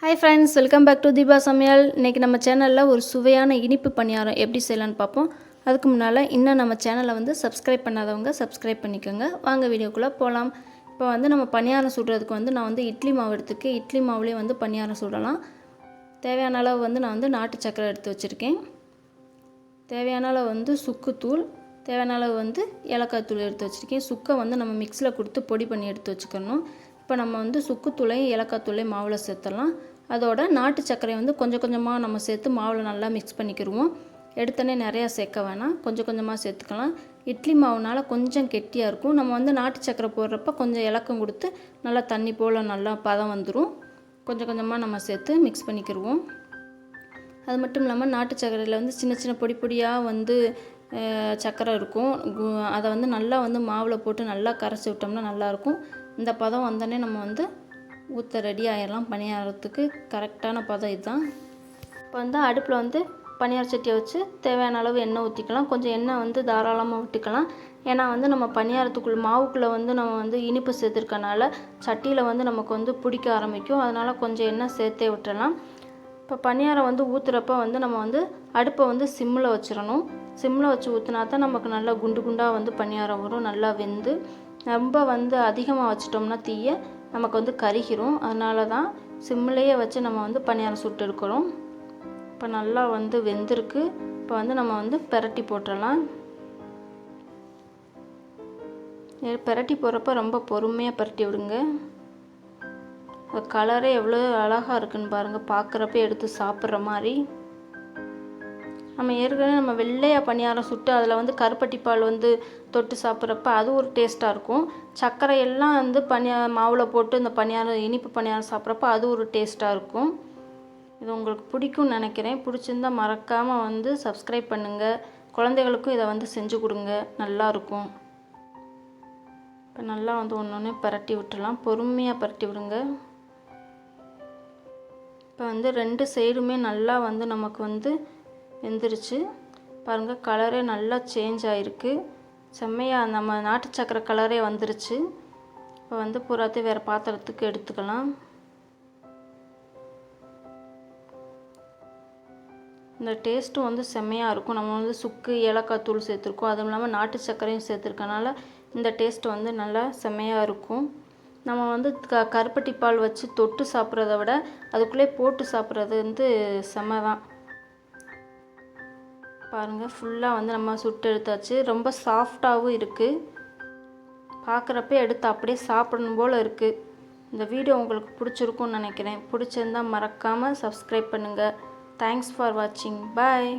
Hi friends, welcome back to Deepa Samayal. இன்றைக்கி நம்ம சேனலில் ஒரு சுவையான இனிப்பு பணியாரம் எப்படி செய்யலான்னு பார்ப்போம். அதுக்கு முன்னால் இன்னும் நம்ம சேனலை சப்ஸ்கிரைப் பண்ணாதவங்க சப்ஸ்கிரைப் பண்ணிக்கோங்க. வாங்க வீடியோக்குள்ளே போகலாம். இப்போ நம்ம பணியாரம் சுடுறதுக்கு நான் இட்லி மாவு எடுத்துருக்கேன். இட்லி மாவுலேயே பணியாரம் சுடலாம். தேவையான அளவு நான் நாட்டு சக்கரை எடுத்து வச்சுருக்கேன். தேவையான அளவு சுக்குத்தூள், தேவையான அளவு ஏலக்காய் தூள் எடுத்து வச்சுருக்கேன். சுக்கை நம்ம மிக்ஸியில் கொடுத்து பொடி பண்ணி எடுத்து வச்சுக்கணும். இப்போ நம்ம சுக்குத்தூளையும் ஏலக்காய் தூளையும் மாவில் சேர்த்துடலாம். அதோட நாட்டு சர்க்கரை கொஞ்சம் கொஞ்சமாக நம்ம சேர்த்து மாவில் நல்லா மிக்ஸ் பண்ணிக்கிடுவோம். எடுத்தோடனே நிறையா சேர்க்க வேணாம், கொஞ்சம் கொஞ்சமாக சேர்த்துக்கலாம். இட்லி மாவுனால் கொஞ்சம் கெட்டியாக இருக்கும். நம்ம நாட்டு சர்க்கரை போடுறப்ப கொஞ்சம் இலக்கம் கொடுத்து நல்லா தண்ணி போல் நல்லா பதம் வந்துடும். கொஞ்சம் கொஞ்சமாக நம்ம சேர்த்து மிக்ஸ் பண்ணிக்கிடுவோம். அது மட்டும் இல்லாமல் நாட்டு சர்க்கரையில் சின்ன சின்ன பொடி பொடியாக சர்க்கரை இருக்கும். அதை நல்லா மாவில் போட்டு நல்லா கரைச்சி விட்டோம்னா நல்லாயிருக்கும். இந்த பதம் வந்தோடனே நம்ம ஊற்ற ரெடி ஆகிடலாம். பணியாரத்துக்கு கரெக்டான பதம் இதுதான். இப்போ அடுப்பில் பணியார சட்டியை வச்சு தேவையான அளவு எண்ணெய் ஊற்றிக்கலாம். கொஞ்சம் எண்ணெய் தாராளமாக விட்டுக்கலாம். ஏன்னா நம்ம பணியாரத்துக்குள்ள மாவுக்குள்ளே நம்ம இனிப்பு சேர்த்துருக்கனால சட்டியில் நமக்கு பிடிக்க ஆரம்பிக்கும். அதனால் கொஞ்சம் எண்ணெய் சேர்த்தே விட்டுறலாம். இப்போ பணியாரம் ஊற்றுறப்ப நம்ம அடுப்பை சிம்மில் வச்சிடணும். சிம்மில் வச்சு ஊற்றினா தான் நமக்கு நல்லா குண்டு குண்டாக பணியாரம் வரும். நல்லா வெந்து ரொம்ப அதிகமாக வச்சிட்டோம்னா தீயை நமக்கு கருகிரும். அதனால தான் சிம்மிலேயே வச்சு நம்ம பணியாரம் சுட்டு எடுக்கிறோம். இப்போ நல்லா வெந்திருக்கு. இப்போ நம்ம பிரட்டி போட்டுடலாம். பிரட்டி போடுறப்ப ரொம்ப பொறுமையாக பிரட்டி விடுங்க. அது கலரே எவ்வளோ அழகாக இருக்குன்னு பாருங்கள். பார்க்குறப்ப எடுத்து சாப்பிட்ற மாதிரி. நம்ம ஏற்கனவே நம்ம வெள்ளையாக பணியாரம் சுட்டு அதில் கருப்பட்டி பால் தொட்டு சாப்பிட்றப்ப அது ஒரு டேஸ்ட்டாக இருக்கும். சர்க்கரை எல்லாம் மாவில் போட்டு இந்த பணியாரம் இனிப்பு பணியாரம் சாப்பிட்றப்ப அது ஒரு டேஸ்ட்டாக இருக்கும். இது உங்களுக்கு பிடிக்கும்னு நினைக்கிறேன். பிடிச்சிருந்தால் மறக்காமல் சப்ஸ்கிரைப் பண்ணுங்கள். குழந்தைகளுக்கும் இதை செஞ்சு கொடுங்க, நல்லாயிருக்கும். இப்போ நல்லா ஒன்று ஒன்று பரட்டி விட்டுடலாம். பொறுமையாக பரட்டி விடுங்க. இப்போ ரெண்டு சைடுமே நல்லா நமக்கு வெந்துருச்சு. பாருங்கள், கலரே நல்லா சேஞ்ச் ஆகிருக்கு. செம்மையாக நம்ம நாட்டு சக்கரை கலரே வந்துருச்சு. இப்போ பூராத்தையும் வேறு பாத்திரத்துக்கு எடுத்துக்கலாம். இந்த டேஸ்ட்டும் செம்மையாக இருக்கும். நம்ம சுக்கு ஏலக்காய் தூள் சேர்த்துருக்கோம். அதுவும் இல்லாமல் நாட்டு சர்க்கரையும் சேர்த்துருக்கனால இந்த டேஸ்ட் நல்லா செம்மையாக இருக்கும். நம்ம கருப்பட்டி பால் வச்சு தொட்டு சாப்பிட்றத விட அதுக்குள்ளே போட்டு சாப்பிட்றது செம்ம தான். பாருங்கள், ஃபுல்லாக நம்ம சுட்டு எடுத்தாச்சு. ரொம்ப சாஃப்டாகவும் இருக்குது. பார்க்குறப்ப எடுத்து அப்படியே சாப்பிடணும் போல் இருக்குது. இந்த வீடியோ உங்களுக்கு பிடிச்சிருக்கும்னு நினைக்கிறேன். பிடிச்சிருந்தால் மறக்காமல் சப்ஸ்கிரைப் பண்ணுங்கள். தேங்க்ஸ் ஃபார் வாட்சிங். பாய்.